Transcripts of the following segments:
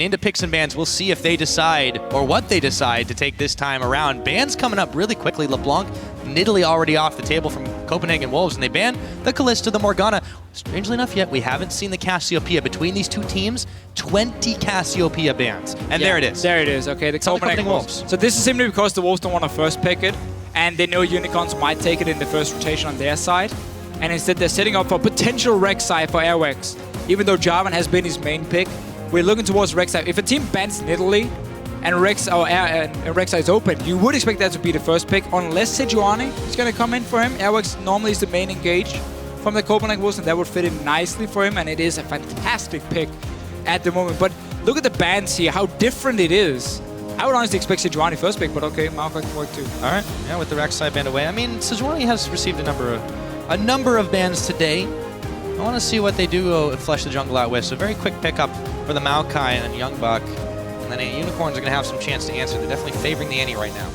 into picks and bans. We'll see if they decide, or what they decide to take this time around. Bans coming up really quickly. LeBlanc, Nidalee already off the table from Copenhagen Wolves, and they ban the Kalista, the Morgana. Strangely enough yet, we haven't seen the Cassiopeia. Between these two teams, 20 Cassiopeia bans. And there it is. There it is, okay. The Copenhagen Wolves. So this is simply because the Wolves don't want to first pick it, and they know Unicorns might take it in the first rotation on their side. And instead they're setting up for potential Rek'Sai for Airwax. Even though Jarvan has been his main pick, we're looking towards Rek'Sai. If a team bans Nidalee and Rek'Sai is open, you would expect that to be the first pick, unless Sejuani is going to come in for him. Airwax normally is the main engage from the Copenhagen Wolves, and that would fit in nicely for him, and it is a fantastic pick at the moment. But look at the bans here, how different it is. I would honestly expect Sejuani first pick, but okay, Maokai can work too. All right, yeah, with the Rek'Sai banned away. I mean, Sejuani has received a number of bans today. I want to see what they do flesh the jungle out with. So very quick pickup for the Maokai and Youngbuck. And then Unicorns are going to have some chance to answer. They're definitely favoring the Annie right now.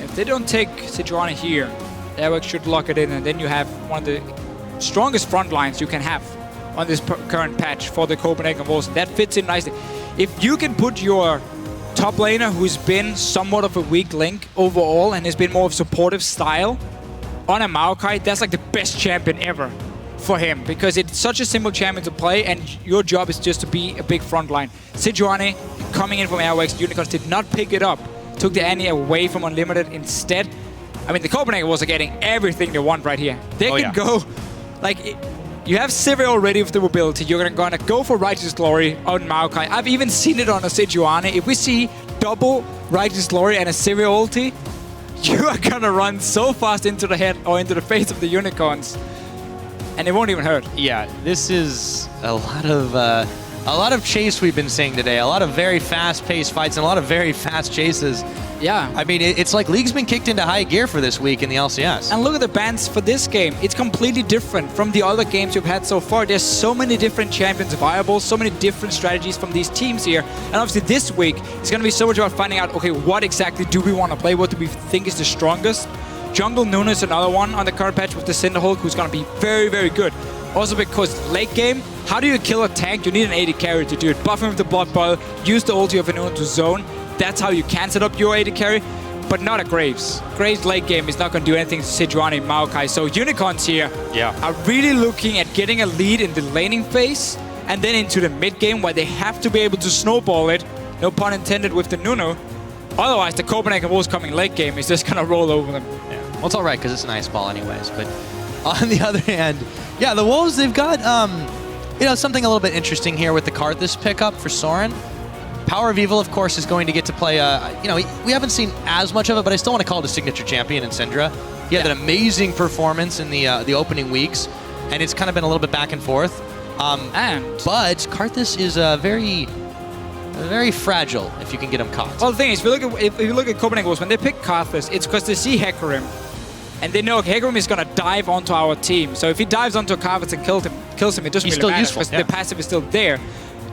If they don't take Sejuani here, Airwax should lock it in, and then you have one of the strongest front lines you can have on this current patch for the Copenhagen Wolves. That fits in nicely. If you can put your top laner, who's been somewhat of a weak link overall and has been more of a supportive style, on a Maokai, that's like the best champion ever for him, because it's such a simple champion to play, and your job is just to be a big front line. Sejuani coming in from Airwax, Unicorns did not pick it up, took the Annie away from Unlimited instead. I mean, the Copenhagen Wolves are getting everything they want right here. They can go, like, you have Sivir already with the mobility, you're gonna go for Righteous Glory on Maokai. I've even seen it on a Sejuani. If we see double Righteous Glory and a Sivir ulti, you are gonna run so fast into the head or into the face of the Unicorns, and it won't even hurt. Yeah, this is a lot of chase we've been seeing today. A lot of very fast-paced fights and a lot of very fast chases. Yeah. I mean, it's like League's been kicked into high gear for this week in the LCS. And look at the bans for this game. It's completely different from the other games you've had so far. There's so many different champions viable, so many different strategies from these teams here. And obviously this week, it's going to be so much about finding out, okay, what exactly do we want to play? What do we think is the strongest? Jungle Nunu is another one on the current patch with the Cinderhulk, who's going to be very, very good. Also because late game, how do you kill a tank? You need an AD carry to do it. Buff him with the Blood Boil, use the ulti of Nunu to zone. That's how you can set up your AD carry, but not a Graves. Graves late game is not going to do anything to Sejuani and Maokai. So Unicorns here are really looking at getting a lead in the laning phase, and then into the mid game where they have to be able to snowball it. No pun intended with the Nunu. Otherwise, the Copenhagen Wolves coming late game is just going to roll over them. Yeah. Well, it's all right because it's an ice ball anyways. But on the other hand, yeah, the Wolves, they've got something a little bit interesting here with the Karthus pickup for Soren. Power of Evil, of course, is going to get to play, we haven't seen as much of it, but I still want to call it a signature champion in Syndra. He had an amazing performance in the opening weeks, and it's kind of been a little bit back and forth. But Karthus is very fragile if you can get him caught. Well, the thing is, if you look at Copenhagen Wolves, when they pick Karthus, it's because they see Hecarim, and they know Hecarim is going to dive onto our team. So if he dives onto Karthus and kills him, it doesn't really matter because the passive is still there.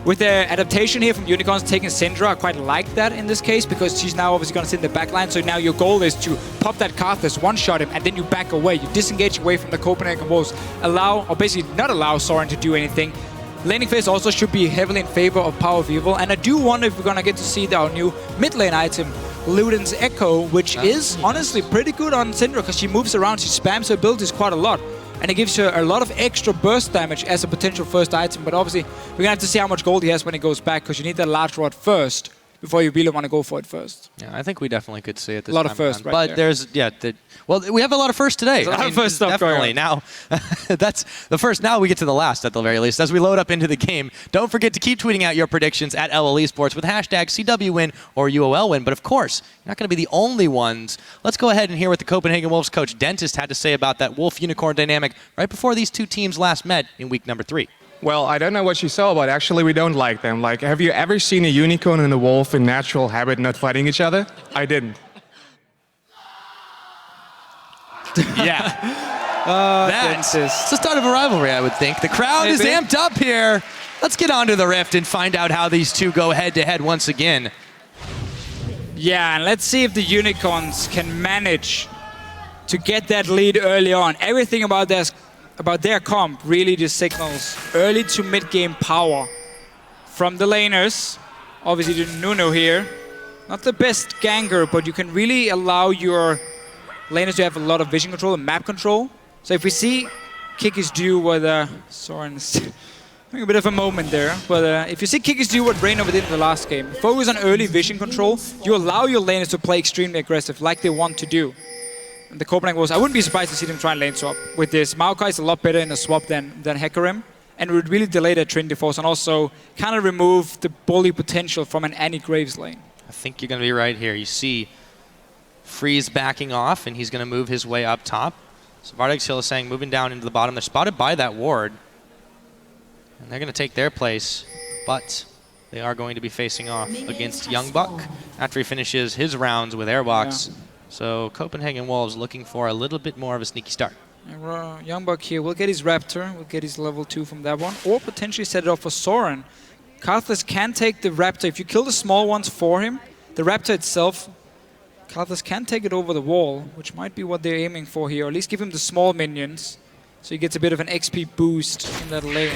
With the adaptation here from Unicorns taking Syndra, I quite like that in this case, because she's now obviously going to sit in the back line. So now your goal is to pop that Karthus, one-shot him, and then you back away. You disengage away from the Copenhagen Wolves. Basically not allow Soren to do anything. Laning phase also should be heavily in favor of Power of Evil. And I do wonder if we're going to get to see our new mid lane item, Luden's Echo, which is honestly pretty good on Syndra because she moves around, she spams her abilities quite a lot. And it gives her a lot of extra burst damage as a potential first item. But obviously, we're going to have to see how much gold he has when he goes back, because you need that large rod first before you really want to go for it first. Yeah, I think we definitely could see it this time. A lot of first, right? But there's, we have a lot of first today. There's a lot of first stuff going on. Now, that's the first. Now we get to the last at the very least. As we load up into the game, don't forget to keep tweeting out your predictions at LL Esports with hashtag CWWin or UOLWin. But of course, you're not going to be the only ones. Let's go ahead and hear what the Copenhagen Wolves coach Dentist had to say about that Wolf-Unicorn dynamic right before these two teams last met in week number 3. Well, I don't know what you saw, but actually we don't like them. Like, have you ever seen a unicorn and a wolf in natural habit not fighting each other? I didn't. That's the start of a rivalry, I would think. The crowd is amped up here. Let's get onto the Rift and find out how these two go head-to-head once again. Yeah, and let's see if the Unicorns can manage to get that lead early on. Everything about their comp really just signals early to mid-game power from the laners. Obviously, the Nuno here. Not the best ganger, but you can really allow your laners to have a lot of vision control and map control. So if we see Kiki's do what Soren's having a bit of a moment there, but if you see Kiki's do what Reynova did in the last game, focus on early vision control, you allow your laners to play extremely aggressive like they want to do. And the Copenhagen Wolves, I wouldn't be surprised to see them try and lane swap with this. Maokai is a lot better in a swap than Hecarim, and it would really delay that Trinity Force and also kind of remove the bully potential from an Annie Graves lane. I think you're going to be right here. You see Freeze backing off, and he's going to move his way up top. So Vardix Hill is saying moving down into the bottom. They're spotted by that ward. And they're going to take their place, but they are going to be facing off against Young Buck after he finishes his rounds with Airbox. Yeah. So Copenhagen Wolves looking for a little bit more of a sneaky start. Young Buck here will get his Raptor, will get his level 2 from that one, or potentially set it up for Soren. Karthus can take the Raptor. If you kill the small ones for him, the Raptor itself, Karthus can take it over the wall, which might be what they're aiming for here, or at least give him the small minions, so he gets a bit of an XP boost in that lane.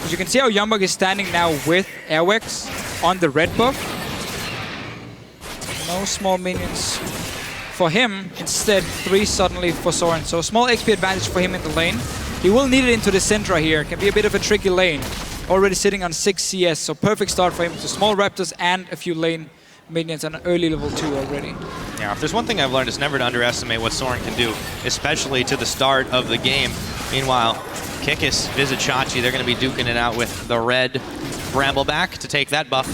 As you can see how Young Buck is standing now with Airwex on the red buff. No small minions for him, instead 3 suddenly for Soren. So small XP advantage for him in the lane. He will need it into the Syndra here, can be a bit of a tricky lane. Already sitting on 6 CS, so perfect start for him. So small Raptors and a few lane minions and an early level 2 already. Yeah, if there's one thing I've learned, it's never to underestimate what Soren can do, especially to the start of the game. Meanwhile, Kikis, Vizichachi, they're going to be duking it out with the red Brambleback to take that buff.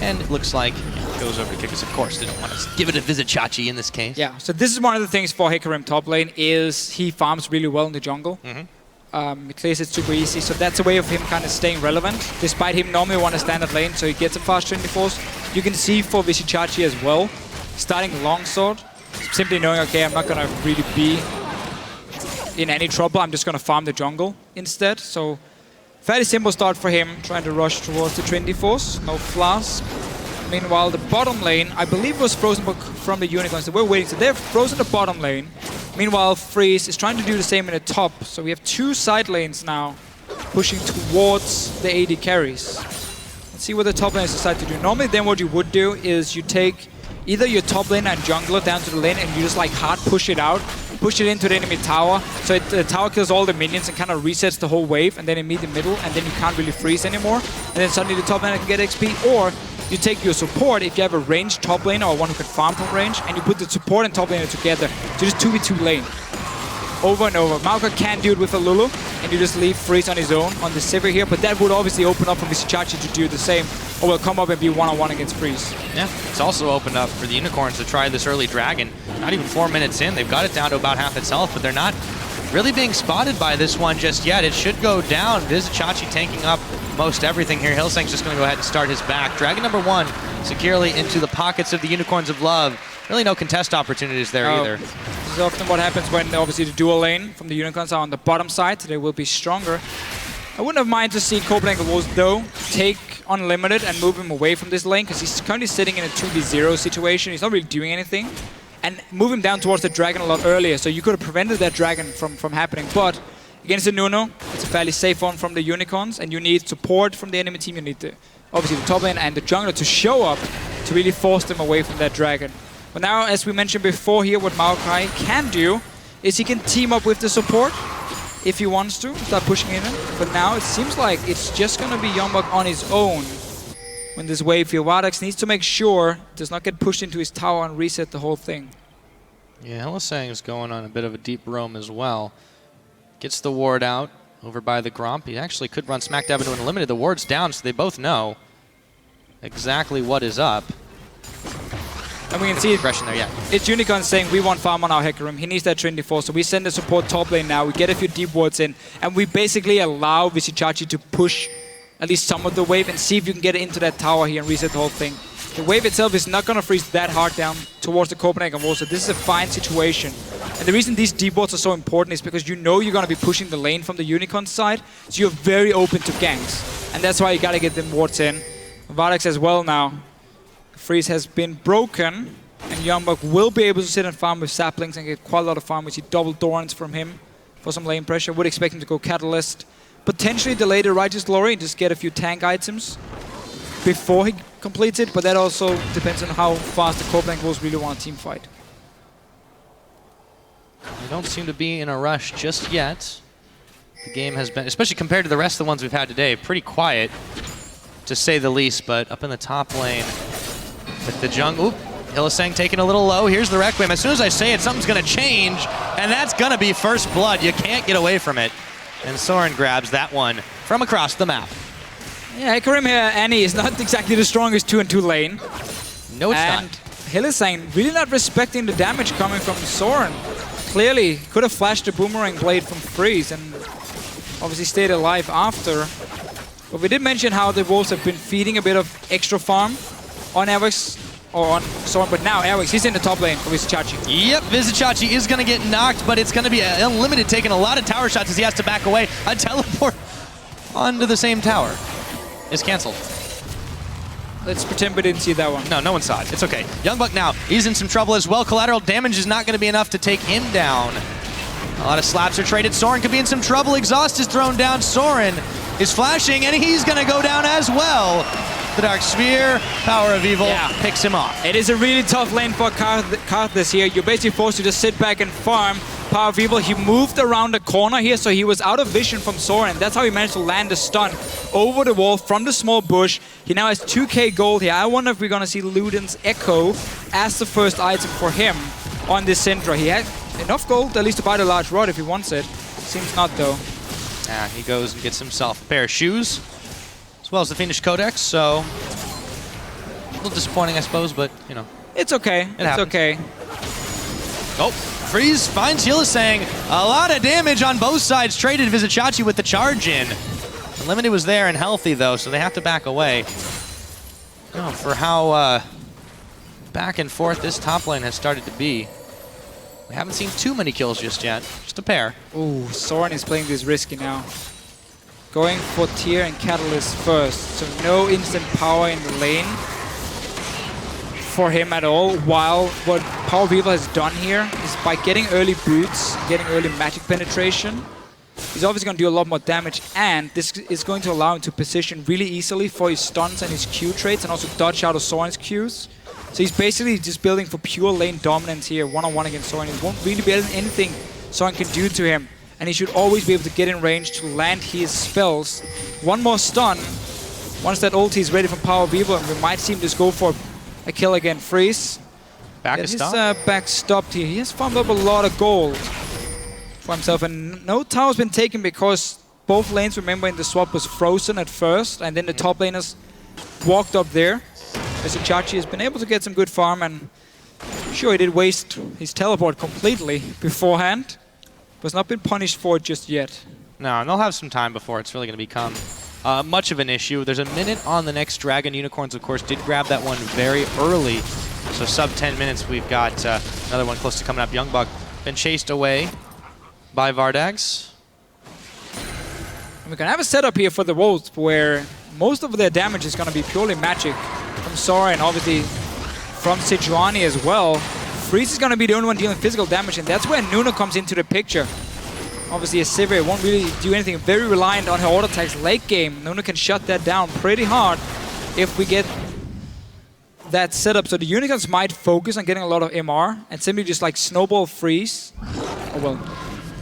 And it looks like it goes over to Kikis, of course. They don't want to give it to Vizichachi in this case. Yeah, so this is one of the things for Hecarim top lane, is he farms really well in the jungle. He clears it super easy, so that's a way of him kind of staying relevant, despite him normally want to stand at lane, so he gets a fast Trinity Force. You can see for Vizichachi as well, starting longsword, simply knowing, okay, I'm not going to really be in any trouble, I'm just going to farm the jungle instead. So fairly simple start for him, trying to rush towards the Trinity Force, no flask. Meanwhile, the bottom lane, I believe, was frozen from the Unicorns. So we're waiting, so they've frozen the bottom lane. Meanwhile, Freeze is trying to do the same in the top. So we have 2 side lanes now pushing towards the AD carries. Let's see what the top laners decide to do. Normally then what you would do is you take either your top lane and jungler down to the lane and you just like hard push it out, push it into the enemy tower, so the tower kills all the minions and kind of resets the whole wave, and then you meet the middle, and then you can't really freeze anymore, and then suddenly the top laner can get XP. Or you take your support, if you have a ranged top laner or one who can farm from range, and you put the support and top laner together to just 2v2 lane. Over and over. Maokai can do it with a Lulu, and you just leave Freeze on his own on the Sivir here, but that would obviously open up for Vizichachi to do the same, or will come up and be one-on-one against Freeze. Yeah, it's also opened up for the Unicorns to try this early Dragon. Not even 4 minutes in, they've got it down to about half its health, but they're not really being spotted by this one just yet. It should go down. Vizichachi tanking up most everything here. Hillsang's just going to go ahead and start his back. Dragon number 1 securely into the pockets of the Unicorns of Love. Really no contest opportunities there either. This is often what happens when obviously the dual lane from the Unicorns are on the bottom side. They will be stronger. I wouldn't have minded to see Copenhagen Wolves though take Unlimited and move him away from this lane, because he's currently sitting in a 2v0 situation. He's not really doing anything. And move him down towards the Dragon a lot earlier, so you could have prevented that Dragon from happening. But against the Nuno, it's a fairly safe one from the Unicorns, and you need support from the enemy team. You need obviously the top lane and the jungler to show up to really force them away from that Dragon. But now, as we mentioned before here, what Maokai can do is he can team up with the support if he wants to, start pushing in. But now it seems like it's just going to be Youngbuk on his own when this wave here. Vardax needs to make sure it does not get pushed into his tower and reset the whole thing. Yeah, Hellsang is going on a bit of a deep roam as well. Gets the ward out over by the Gromp. He actually could run smack dab into an Unlimited. The ward's down, so they both know exactly what is up. And we can see there, yeah. It's Unicorn saying we want farm on our Hecarim. He needs that Trinity Force, so we send the support top lane now. We get a few deep wards in, and we basically allow Vizichachi to push at least some of the wave and see if you can get into that tower here and reset the whole thing. The wave itself is not going to freeze that hard down towards the Copenhagen wall, so this is a fine situation. And the reason these deep wards are so important is because you know you're going to be pushing the lane from the Unicorn side, so you're very open to ganks. And that's why you got to get them wards in. Vardax as well now. Freeze has been broken, and Youngbuk will be able to sit and farm with saplings and get quite a lot of farm. We see double Dorans from him for some lane pressure. Would expect him to go Catalyst. Potentially delay the Righteous Glory and just get a few tank items. before he completes it, but that also depends on how fast the Copenhagen Wolves really want a team fight. They don't seem to be in a rush just yet. The game has been, especially compared to the rest of the ones we've had today, pretty quiet, to say the least. But up in the top lane with the jungle, Hylissang taking a little low. Here's the Requiem. As soon as I say it, something's going to change, and that's going to be first blood. You can't get away from it. And Soren grabs that one from across the map. Yeah, Karim here, Annie is not exactly the strongest 2-2 lane. No, it's and not. Hylissang really not respecting the damage coming from Soren. Clearly could have flashed the boomerang blade from Freeze and obviously stayed alive after. But we did mention how the Wolves have been feeding a bit of extra farm on Airwix or on Soren, but now Airwix, he's in the top lane for Vizicsacsi. Yep, Vizicsacsi is going to get knocked, but it's going to be unlimited, taking a lot of tower shots as he has to back away. A teleport onto the same tower is canceled. Let's pretend we didn't see that one. No, no one saw it. It's okay. Youngbuck now, he's in some trouble as well. Collateral damage is not going to be enough to take him down. A lot of slaps are traded. Soren could be in some trouble. Exhaust is thrown down. Soren is flashing, and he's going to go down as well. The Dark Sphere, Power of Evil, picks him off. It is a really tough lane for Karth this year. You're basically forced to just sit back and farm. Power of Evil, he moved around the corner here, so he was out of vision from Soren. That's how he managed to land a stun over the wall from the small bush. He now has 2k gold here. I wonder if we're going to see Luden's Echo as the first item for him on this Syndra. He had enough gold at least to buy the large rod if he wants it. Seems not, though. Yeah, he goes and gets himself a pair of shoes, as well as the Fiendish Codex, so a little disappointing, I suppose, but, you know. It's okay. It's okay. Oh, Freeze finds Hylissang. A lot of damage on both sides. Traded Vizicsacsi with the charge in. The Limited was there and healthy, though, so they have to back away. Oh, for how back and forth this top lane has started to be. We haven't seen too many kills just yet. Just a pair. Ooh, Soren is playing this risky now. Going for Tier and Catalyst first, so no instant power in the lane for him at all, while what Power of Evil has done here is by getting early boots, getting early magic penetration, he's obviously going to do a lot more damage, and this is going to allow him to position really easily for his stuns and his Q traits, and also dodge out of Soren's Qs. So he's basically just building for pure lane dominance here, one-on-one against Soren. He won't really be anything Soren can do to him, and he should always be able to get in range to land his spells. One more stun, once that ulti is ready for Power of Evil, and we might see him just go for a kill again. Freeze. He's back stopped here. He has farmed up a lot of gold for himself, and no tower's been taken because both lanes, remember, in the swap was frozen at first, and then the top laners walked up there. Vizicsacsi has been able to get some good farm, and sure, he did waste his teleport completely beforehand, but has not been punished for it just yet. No, and they'll have some time before it's really going to become much of an issue. There's a minute on the next Dragon. Unicorns, of course, did grab that one very early. So sub 10 minutes, we've got another one close to coming up. Youngbuck been chased away by Vardags. And we're going to have a setup here for the Wolves where most of their damage is going to be purely magic from Sora and obviously from Sejuani as well. Freeze is going to be the only one dealing physical damage, and that's where Nuno comes into the picture. Obviously, a Sivir won't really do anything. Very reliant on her auto attacks late game. Nuno can shut that down pretty hard if we get that setup. So the Unicorns might focus on getting a lot of MR and simply just like snowball Freeze, or well,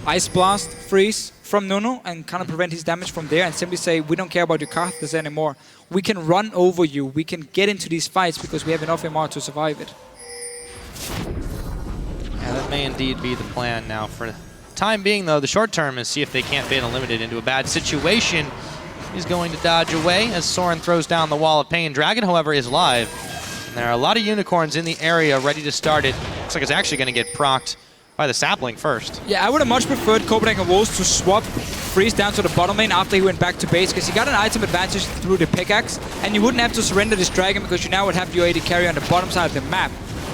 Ice Blast Freeze from Nuno and kind of prevent his damage from there and simply say, we don't care about your Karthus anymore. We can run over you. We can get into these fights because we have enough MR to survive it. Yeah, that may indeed be the plan now. For the time being, though, the short term is see if they can't bait Unlimited into a bad situation. He's going to dodge away as Soren throws down the Wall of Pain. Dragon, however, is live. And there are a lot of Unicorns in the area ready to start it. Looks like it's actually going to get procced by the Sapling first. Yeah, I would have much preferred Copenhagen Wolves to swap Freeze down to the bottom lane after he went back to base, because he got an item advantage through the pickaxe, and you wouldn't have to surrender this Dragon because you now would have your AD carry on the bottom side of the map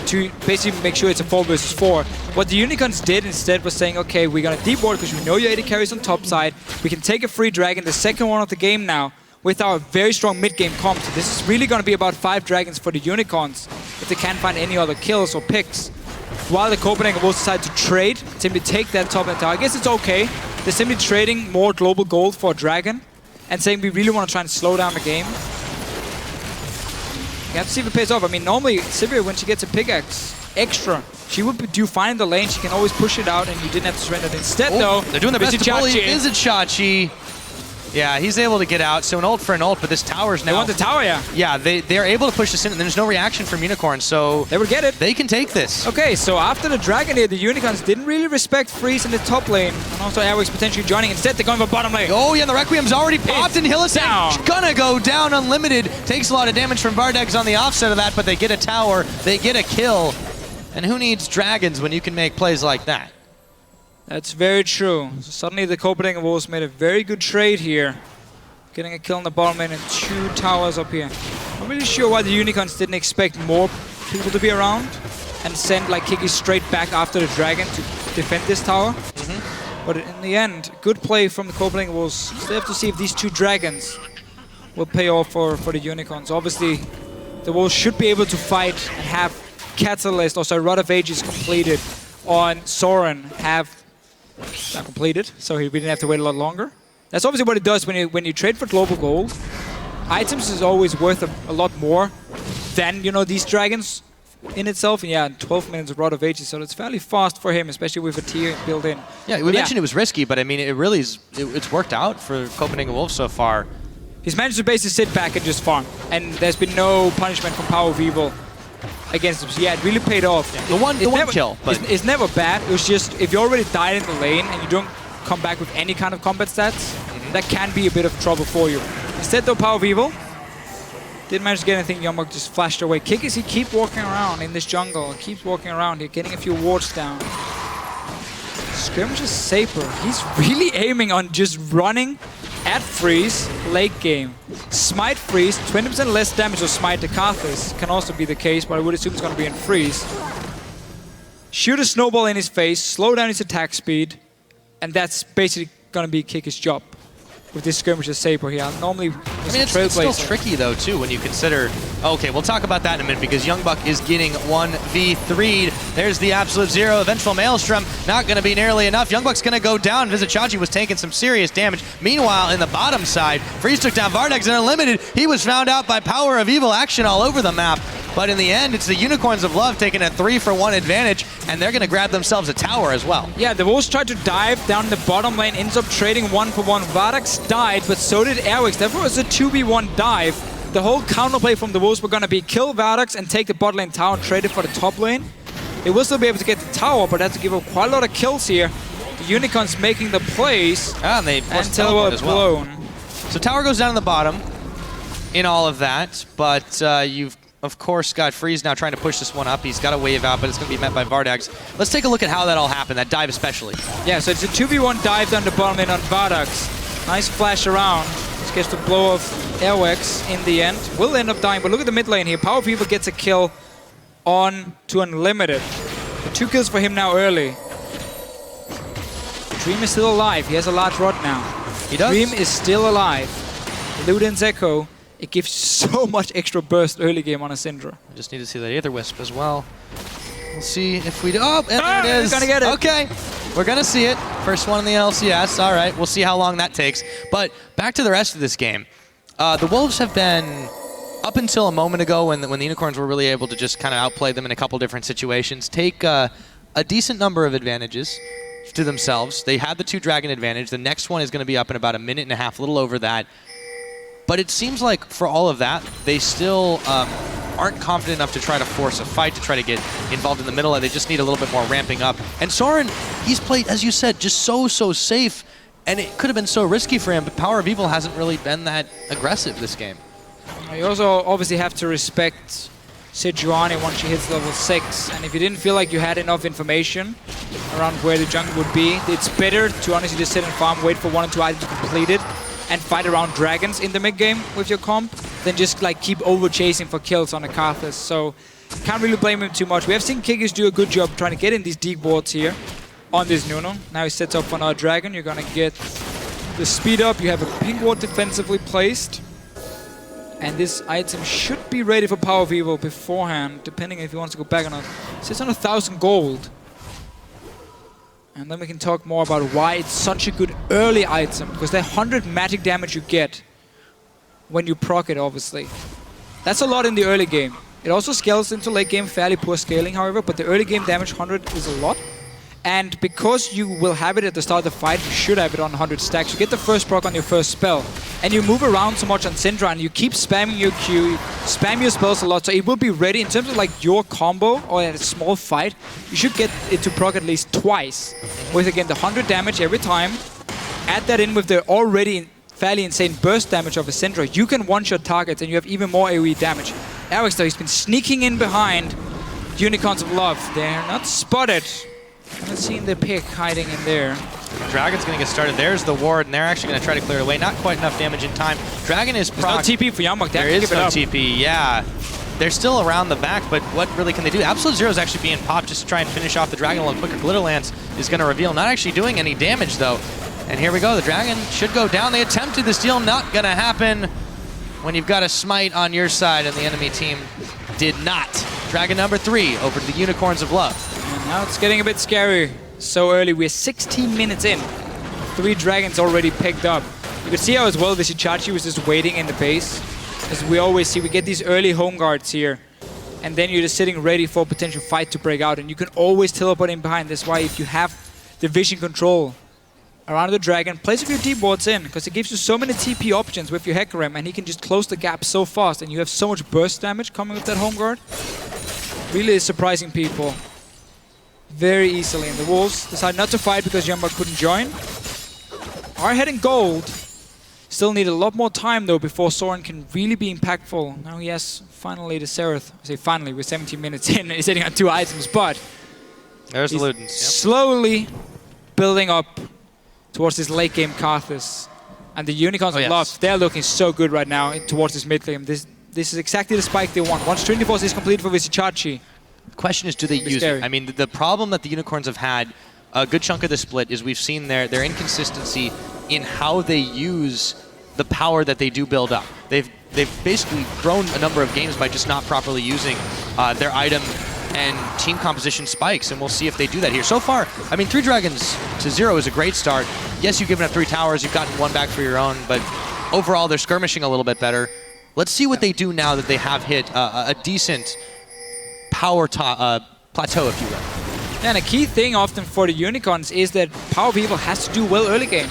to basically make sure it's a 4 versus 4. What the Unicorns did instead was saying, okay, we're going to deep ward because we know your AD carry is on top side. We can take a free Dragon, the second one of the game now, with our very strong mid-game comp. So this is really going to be about 5 Dragons for the Unicorns if they can't find any other kills or picks. While the Copenhagen Wolves decide to trade, simply take that top lane tower. I guess it's okay. They're simply trading more global gold for a Dragon and saying we really want to try and slow down the game. You have to see if it pays off. I mean, normally, Sivir, when she gets a pickaxe extra, she would do fine in the lane. She can always push it out, and you didn't have to surrender it. Instead, though, they're doing the best to bully. Vizicsacsi. Is it Chachi? Yeah, he's able to get out. So an ult for an ult, but this tower's now... They want the tower, yeah. Yeah, they're able to push this in, and there's no reaction from Unicorn, so... They would get it. They can take this. Okay, so after the Dragon here, the Unicorns didn't really respect Freeze in the top lane, and also Airwick's potentially joining. Instead, they're going for bottom lane. Oh, yeah, the Requiem's already popped, and down. Gonna go down unlimited. Takes a lot of damage from Vardegs on the offset of that, but they get a tower, they get a kill. And who needs dragons when you can make plays like that? That's very true. So suddenly the Copenhagen Wolves made a very good trade here. Getting a kill in the bottom lane and 2 towers up here. I'm really sure why the Unicorns didn't expect more people to be around and send like Kiki straight back after the Dragon to defend this tower. But in the end, good play from the Copenhagen Wolves. Still have to see if these 2 dragons will pay off for the Unicorns. Obviously, the Wolves should be able to fight and have Catalyst, also Rod of Ages completed on Soren have not completed, so we didn't have to wait a lot longer. That's obviously what it does when you trade for global gold. Items is always worth a lot more than, you know, these dragons in itself. And yeah, 12 minutes of Rod of Ages, so it's fairly fast for him, especially with a tier built in. Yeah, we mentioned it was risky, but I mean, it really is. It's worked out for Copenhagen Wolves so far. He's managed to basically sit back and just farm, and there's been no punishment from Power of Evil against him. So yeah, it really paid off. Yeah. The one kill, but it's never bad. It was just if you already died in the lane and you don't come back with any kind of combat stats, that can be a bit of trouble for you. Instead, though, Power of Evil didn't manage to get anything. Youngbuck just flashed away. Kikis, he keeps walking around in this jungle. He keeps walking around here, getting a few wards down. Skirmishes Saper. He's really aiming on just running at Freeze late game. Smite Freeze, 20% less damage or Smite the Karthus. Can also be the case, but I would assume it's going to be in Freeze. Shoot a snowball in his face, slow down his attack speed, and that's basically going to be Kikis' job with this Skirmishes Saber here. Normally, I mean, it's still tricky, though, too, when you consider... Okay, we'll talk about that in a minute, because Youngbuck is getting 1v3'd. There's the Absolute Zero. Vengeful Maelstrom, not going to be nearly enough. Youngbuck's going to go down. Vizicsacsi was taking some serious damage. Meanwhile, in the bottom side, Freeze took down Vardegs and Unlimited. He was found out by Power of Evil action all over the map. But in the end, it's the Unicorns of Love taking a 3-for-1 advantage, and they're going to grab themselves a tower as well. Yeah, the Wolves tried to dive down the bottom lane, ends up trading 1-for-1. Vardegs died, but so did Airwix. Therefore, it was a 2v1 dive. The whole counterplay from the Wolves were going to be kill Vardegs and take the bot lane tower and trade it for the top lane. They will still be able to get the tower, but had to give up quite a lot of kills here. The Unicorns making the plays, and they teleport as well. So tower goes down in the bottom in all of that, but you've of course got Freeze now trying to push this one up. He's got a wave out, but it's going to be met by Vardegs. Let's take a look at how that all happened, that dive especially. Yeah, so it's a 2v1 dive down the bottom lane on Vardegs. Nice flash around. Just gets the blow of Airwex in the end. Will end up dying, but look at the mid lane here. Power of Evil gets a kill on to Unlimited. The 2 kills for him now early. Dream is still alive. He has a large rod now. He does. Dream is still alive. Luden's Echo. It gives so much extra burst early game on a Syndra. We just need to see that Aether Wisp as well. We'll see if we do. Oh, and there it is. Gonna get it. Okay, we're gonna see it. First one in the LCS. All right, we'll see how long that takes. But back to the rest of this game. The Wolves have been, up until a moment ago when the Unicorns were really able to just kind of outplay them in a couple different situations, take a decent number of advantages to themselves. They had the 2 Dragon advantage. The next one is going to be up in about a minute and a half, a little over that. But it seems like for all of that, they still aren't confident enough to try to force a fight, to try to get involved in the middle. They just need a little bit more ramping up. And Soren, he's played, as you said, just so safe. And it could have been so risky for him, but Power of Evil hasn't really been that aggressive this game. You also obviously have to respect Sejuani once she hits level 6. And if you didn't feel like you had enough information around where the jungle would be, it's better to honestly just sit and farm, wait for 1 and 2 items to complete it, and fight around dragons in the mid game with your comp, than just like keep over chasing for kills on the Karthus. So can't really blame him too much. We have seen Kikis do a good job trying to get in these deep wards here on this Nuno. Now he sets up for another dragon. You're gonna get the speed up. You have a pink ward defensively placed. And this item should be ready for Power of Evil beforehand, depending if he wants to go back or not. Sits on 1,000 gold. And then we can talk more about why it's such a good early item, because the 100 magic damage you get when you proc it, obviously. That's a lot in the early game. It also scales into late game, fairly poor scaling, however, but the early game damage 100 is a lot. And because you will have it at the start of the fight, you should have it on 100 stacks. You get the first proc on your first spell, and you move around so much on Syndra, and you keep spamming your Q, you spam your spells a lot, so it will be ready in terms of like your combo or in a small fight. You should get it to proc at least twice, with again the 100 damage every time. Add that in with the already fairly insane burst damage of a Syndra. You can one-shot targets, and you have even more AoE damage. Airwax though, he's been sneaking in behind Unicorns of Love. They're not spotted. Haven't seen the pick hiding in there. Dragon's going to get started. There's the ward, and they're actually going to try to clear it away. Not quite enough damage in time. Dragon is There's no TP for Yambok. There is no TP, yeah. They're still around the back, but what really can they do? Absolute Zero is actually being popped just to try and finish off the Dragon a little quicker. Glitter Lance is going to reveal. Not actually doing any damage, though. And here we go. The Dragon should go down. They attempted the steal. Not going to happen when you've got a smite on your side, and the enemy team did not. Dragon number 3 over to the Unicorns of Love. And now it's getting a bit scary. So early, we're 16 minutes in. 3 dragons already picked up. You can see how as well Vishichachi was just waiting in the base. As we always see, we get these early home guards here. And then you're just sitting ready for a potential fight to break out. And you can always teleport in behind. That's why if you have the vision control around the dragon, place of your deep wards in, because it gives you so many TP options with your Hecarim, and he can just close the gap so fast, and you have so much burst damage coming with that home guard. Really is surprising people very easily. And the Wolves decide not to fight because Yamba couldn't join. Are heading gold. Still need a lot more time though before Soren can really be impactful. Now he has finally the Seraph. I say finally, we're 17 minutes in. He's hitting on 2 items, but there's the Ludens. Yep. Slowly building up towards this late game Karthus. And the Unicorns of Love, they're looking so good right now towards this mid game. This is exactly the spike they want. Once 24 is complete for Vishichachi. The question is, do they use it? I mean, the problem that the Unicorns have had a good chunk of the split is we've seen their inconsistency in how they use the power that they do build up. They've basically grown a number of games by just not properly using their item and team composition spikes, and we'll see if they do that here. So far, I mean, 3 dragons to 0 is a great start. Yes, you've given up 3 towers, you've gotten 1 back for your own, but overall they're skirmishing a little bit better. Let's see what they do now that they have hit a decent power plateau, if you will. And a key thing often for the Unicorns is that Power of Evil has to do well early game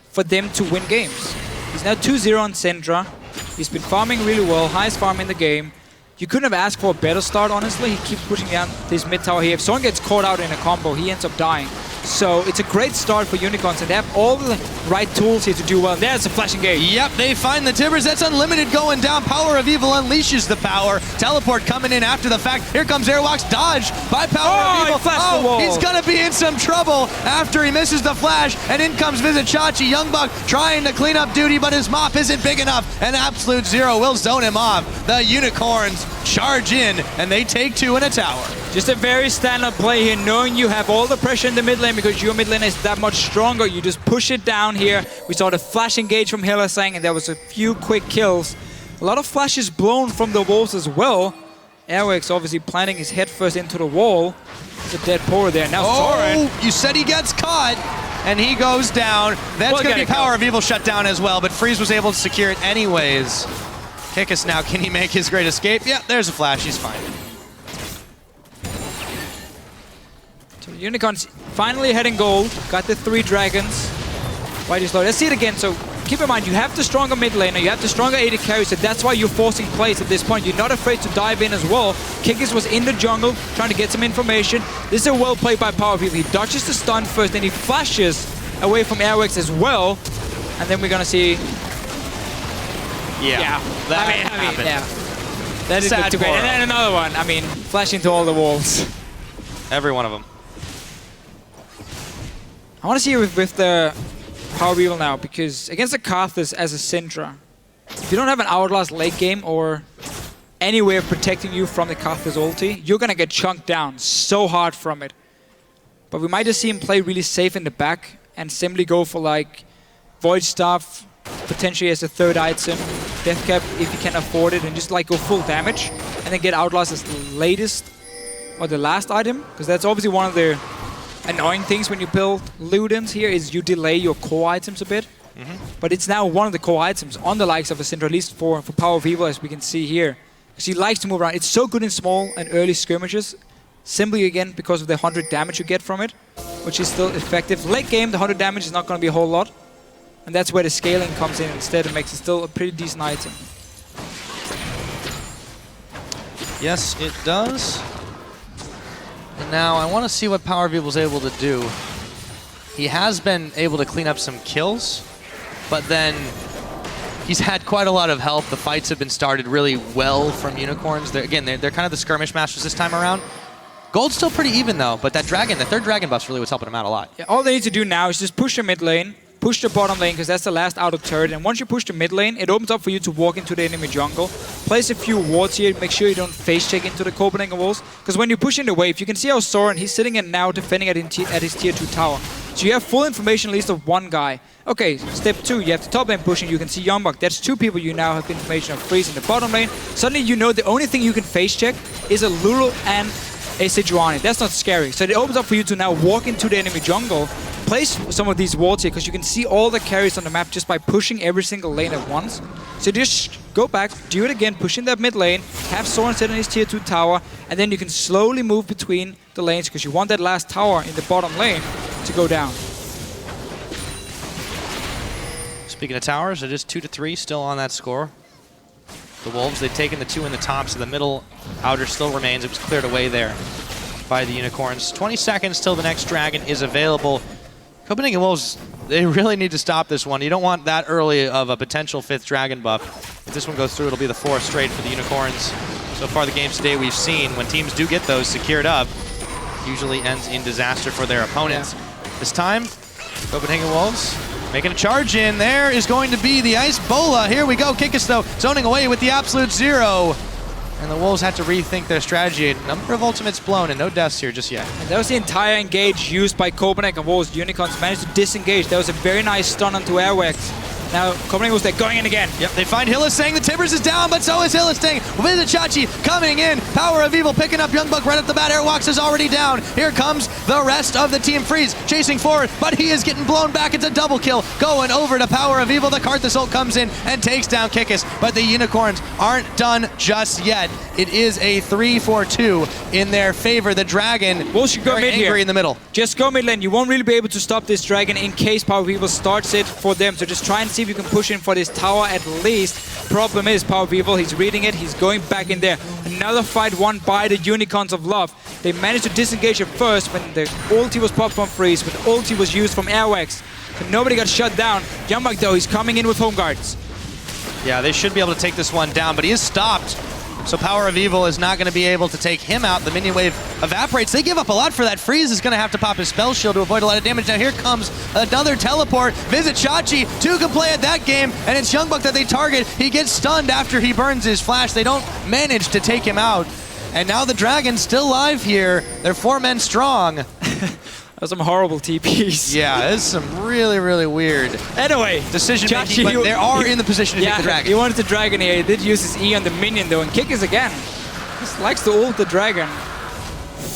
for them to win games. He's now 2-0 on Syndra. He's been farming really well, highest farm in the game. You couldn't have asked for a better start, honestly. He keeps pushing down this mid tower here. If someone gets caught out in a combo, he ends up dying. So it's a great start for Unicorns, and they have all the right tools here to do well. There's a flash engage. Yep, they find the Tibbers. That's Unlimited going down. Power of Evil unleashes the power. Teleport coming in after the fact. Here comes Airwalks. Dodge by Power of Evil. He's going to be in some trouble after he misses the flash. And in comes Vishichachi. Youngbuck trying to clean up duty, but his mop isn't big enough. And Absolute Zero will zone him off. The Unicorns charge in, and they take 2 in a tower. Just a very stand-up play here, knowing you have all the pressure in the mid lane because your mid lane is that much stronger. You just push it down here. We saw the flash engage from Hillasang, and there was a few quick kills. A lot of flashes blown from the Wolves as well. Airwax obviously planting his head first into the wall. There's a dead Power there. Now Soren. You said he gets caught, and he goes down. That's going to be Power of Evil shut down as well, but Freeze was able to secure it anyways. Kickus now, can he make his great escape? Yeah, there's a flash, he's fine. So Unicorns finally heading gold, got the 3 dragons. Why do you slow? Let's see it again. So keep in mind, you have the stronger mid laner, you have the stronger AD carry, so that's why you're forcing plays at this point. You're not afraid to dive in as well. Kickus was in the jungle, trying to get some information. This is a well played by Power of Evil. He dodges the stun first, then he flashes away from Airwax as well. And then we're gonna see... Yeah, that happened. Yeah. That didn't look too great. And then another one. I mean, flash into all the walls. Every one of them. I want to see with the Power of Evil now, because against the Karthus as a Syndra, if you don't have an Outlast late game or any way of protecting you from the Karthus ulti, you're going to get chunked down so hard from it. But we might just see him play really safe in the back and simply go for like Void Staff, potentially as a 3rd item, Death Cap if you can afford it, and just like go full damage and then get Outlast as the latest or the last item, because that's obviously one of the annoying things when you build Ludens here is you delay your core items a bit. But it's now one of the core items on the likes of a Syndra, at least for Power of Evil, as we can see here. because he likes to move around. It's so good in small and early skirmishes, simply again because of the 100 damage you get from it, which is still effective. Late game, the 100 damage is not going to be a whole lot, and that's where the scaling comes in instead. It makes it still a pretty decent item. Yes, it does. And now I want to see what Power of Evil's able to do. He has been able to clean up some kills, but then he's had quite a lot of help. The fights have been started really well from Unicorns. They're kind of the skirmish masters this time around. Gold's still pretty even though, but that dragon, the third dragon buff's really what's helping him out a lot. Yeah, all they need to do now is just push the mid lane, push the bottom lane, because that's the last outer turret. And once you push the mid lane, it opens up for you to walk into the enemy jungle. Place a few wards here, make sure you don't face check into the Copenhagen walls. Because when you push in the wave, you can see how Soren, he's sitting in now defending at his tier 2 tower. So you have full information at least of one guy. Okay, step 2, you have the top lane pushing, you can see Youngbok. That's 2 people you now have information of. Freeze in the bottom lane. Suddenly you know the only thing you can face check is a Lulu and a Sejuani. That's not scary. So it opens up for you to now walk into the enemy jungle, place some of these wards here, because you can see all the carries on the map just by pushing every single lane at once. So just go back, do it again, push in that mid lane, have Soren sit on his tier 2 tower, and then you can slowly move between the lanes, because you want that last tower in the bottom lane to go down. Speaking of towers, it is 2-3 still on that score. The Wolves, they've taken the 2 in the top, so the middle outer still remains. It was cleared away there by the Unicorns. 20 seconds till the next dragon is available. Copenhagen Wolves, they really need to stop this one. You don't want that early of a potential 5th dragon buff. If this one goes through, it'll be the 4th straight for the Unicorns. So far the games today we've seen, when teams do get those secured up, usually ends in disaster for their opponents. This time, Copenhagen Wolves making a charge in. There is going to be the Ice Bola. Here we go. Kikis, though, zoning away with the absolute 0. And the Wolves had to rethink their strategy. A number of ultimates blown and no deaths here just yet. And that was the entire engage used by Copenhagen Wolves. Unicorns managed to disengage. That was a very nice stun onto Airwax. Now, Copenhagen Wolves, they're going in again. Yep, they find Hillistang. The Timbers is down, but so is Hillistang. Vizichachi coming in. Power of Evil picking up Youngbok right at the bat. Airwax is already down. Here comes the rest of the team. Freeze chasing forward, but he is getting blown back. It's a double kill. Going over to Power of Evil. The Karthus ult comes in and takes down Kikis, but the Unicorns aren't done just yet. It is a 3-4-2 in their favor. The Dragon Wolves should go mid here. in the middle. Just go mid lane. You won't really be able to stop this Dragon in case Power of Evil starts it for them. So just try and see if you can push in for this tower at least. Problem is, Power of Evil, he's reading it. He's going back in there. Another fight won by the Unicorns of Love. They managed to disengage at first when the ulti was popped from Freeze, when the ulti was used from Airwax. So nobody got shut down. Youngbok, though, he's coming in with home guards. Yeah, they should be able to take this one down, but he is stopped. So Power of Evil is not going to be able to take him out. The minion wave evaporates. They give up a lot for that. Freeze is going to have to pop his spell shield to avoid a lot of damage. Now here comes another teleport. Vizichachi, 2 can play at that game, and it's Youngbok that they target. He gets stunned after he burns his flash. They don't manage to take him out. And now the Dragon's still live here. They're 4 men strong. That was some horrible TPs. Yeah, this is some really, really weird Anyway, decision-making, but they are in the position to take the Dragon. He wanted the Dragon here. He did use his E on the minion, though, and Kikis again. Just likes to ult the Dragon.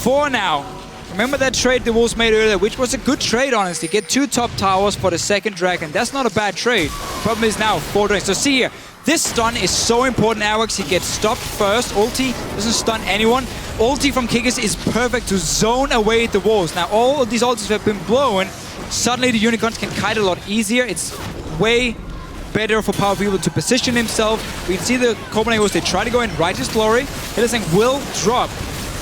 4 now. Remember that trade the Wolves made earlier, which was a good trade, honestly. Get 2 top towers for the 2nd Dragon. That's not a bad trade. Problem is now, 4 dragons. So see here, this stun is so important. Airwax, he gets stopped first. Ulti doesn't stun anyone. Ulti from Kikis is perfect to zone away the Wolves. Now all of these ultis have been blown. Suddenly the Unicorns can kite a lot easier. It's way better for Power of Evil to position himself. We can see the Copenhagen Wolves, they try to go in Righteous Glory. Hillistang will drop.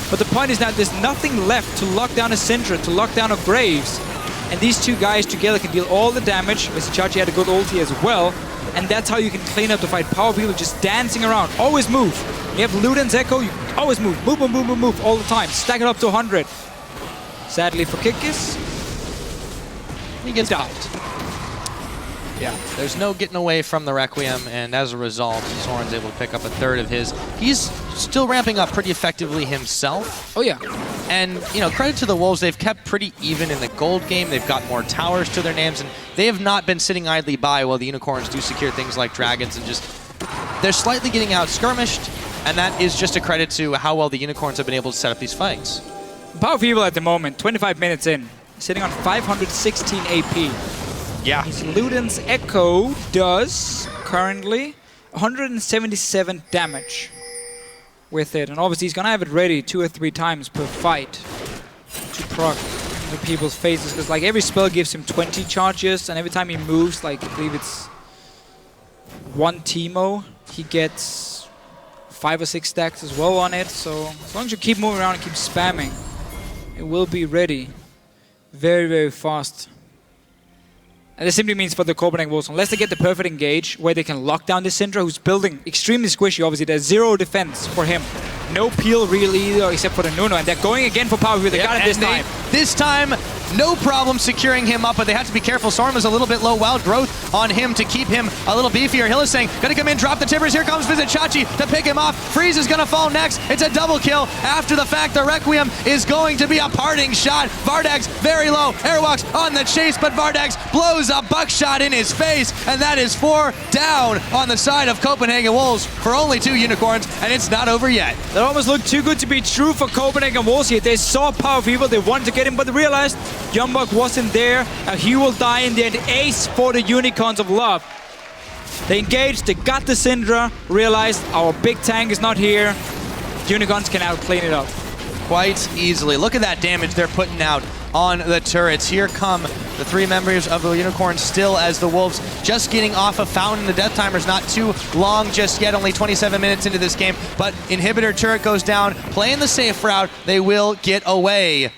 But the point is now there's nothing left to lock down a Syndra, to lock down a Graves. And these 2 guys together can deal all the damage. Vizichachi had a good ulti as well. And that's how you can clean up the fight. Power of Evil just dancing around. Always move. You have Luden's Echo, you always move. Move, move, move, move, move all the time. Stack it up to 100. Sadly for Kikis, He gets stopped. Yeah, there's no getting away from the Requiem, and as a result, Soren's able to pick up a 1/3 of his. He's still ramping up pretty effectively himself. oh yeah. And, you know, credit to the Wolves, they've kept pretty even in the gold game. They've got more towers to their names, and they have not been sitting idly by while the Unicorns do secure things like dragons and just... They're slightly getting out skirmished, and that is just a credit to how well the Unicorns have been able to set up these fights. Power of Evil at the moment, 25 minutes in, sitting on 516 AP. Yeah. His Luden's Echo does currently 177 damage. with it. And obviously he's going to have it ready 2 or 3 times per fight to proc into people's faces. Because like every spell gives him 20 charges, and every time he moves, like I believe it's 1 Teemo, he gets 5 or 6 stacks as well on it. So as long as you keep moving around and keep spamming, it will be ready very, very fast. And this simply means for the Copenhagen Wolves, unless they get the perfect engage where they can lock down the Syndra, who's building extremely squishy, obviously there's 0 defense for him. No peel really either, except for the Nuno, and they're going again for power. They got it this time. This time, no problem securing him up, but they have to be careful. Soren was a little bit low. Wild growth on him to keep him a little beefier. Hylissang gonna come in, drop the timbers. Here comes Vizichachi to pick him off. Freeze is gonna fall next. It's a double kill. After the fact, the Requiem is going to be a parting shot. Vardag's very low. Airwalks on the chase, but Vardag's blows a buckshot in his face, and that is 4 down on the side of Copenhagen Wolves for only 2 unicorns, and it's not over yet. That almost looked too good to be true for Copenhagen Wolves here. They saw Power of Evil, they wanted to get him, but they realized Youngbuck wasn't there. He will die in the end. Ace for the Unicorns of Love. They engaged, they got the Syndra, realized our big tank is not here. Unicorns can now clean it up. Quite easily. Look at that damage they're putting out on the turrets. Here come the 3 members of the Unicorns still as the Wolves just getting off of Fountain. The death timer's not too long just yet, only 27 minutes into this game, but Inhibitor turret goes down, playing the safe route, they will get away.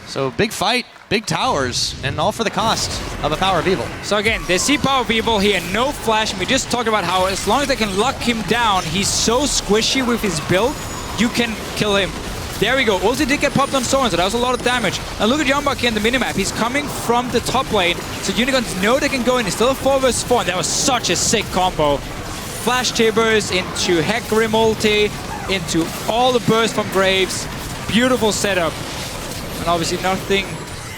So big fight, big towers, and all for the cost of a Power of Evil. So again, they see Power of Evil here, no flash, and we just talked about how as long as they can lock him down, he's so squishy with his build, you can kill him. There we go. Also did get popped on Soren, so that was a lot of damage. Now look at Youngbuck here in the minimap. He's coming from the top lane, so Unicorns know they can go in. It's still a 4 vs 4, and that was such a sick combo. Flash Timbers into Hecarim ulti, into all the burst from Graves. Beautiful setup. And obviously nothing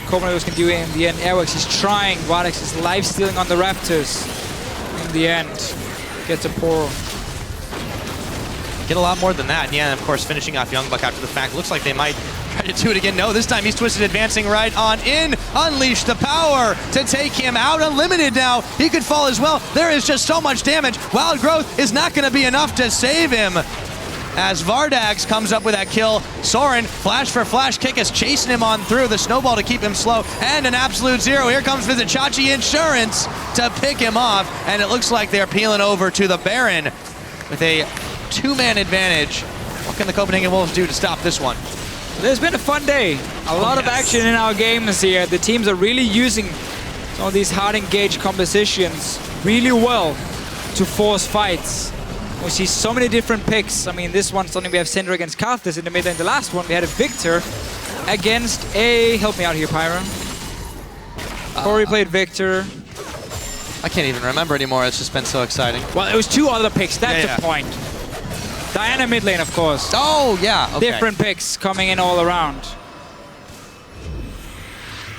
Copenhagen can do in the end. Airworks is trying. Vardax is life-stealing on the Raptors. In the end, gets a pour. Get a lot more than that. And yeah, of course, finishing off Youngbuck after the fact. Looks like they might try to do it again. No, this time he's Twisted advancing right on in. Unleash the power to take him out. Unlimited now. He could fall as well. There is just so much damage. Wild Growth is not going to be enough to save him. As Vardax comes up with that kill, Soren, flash for flash kick is chasing him on through. The snowball to keep him slow, and an absolute 0. Here comes Vizichachi Insurance to pick him off, and it looks like they're peeling over to the Baron with a 2-man advantage. What can the Copenhagen Wolves do to stop this one? There's been a fun day. A lot of action in our games here. The teams are really using some of these hard engaged compositions really well to force fights. We see so many different picks. I mean, this one, suddenly we have Syndra against Karthus in the mid, and the last one we had a Victor against a... Help me out here, Pyro. Corey played Victor. I can't even remember anymore. It's just been so exciting. Well, it was 2 other picks. That's the point. Diana mid lane, of course. Oh, yeah. Okay. Different picks coming in all around.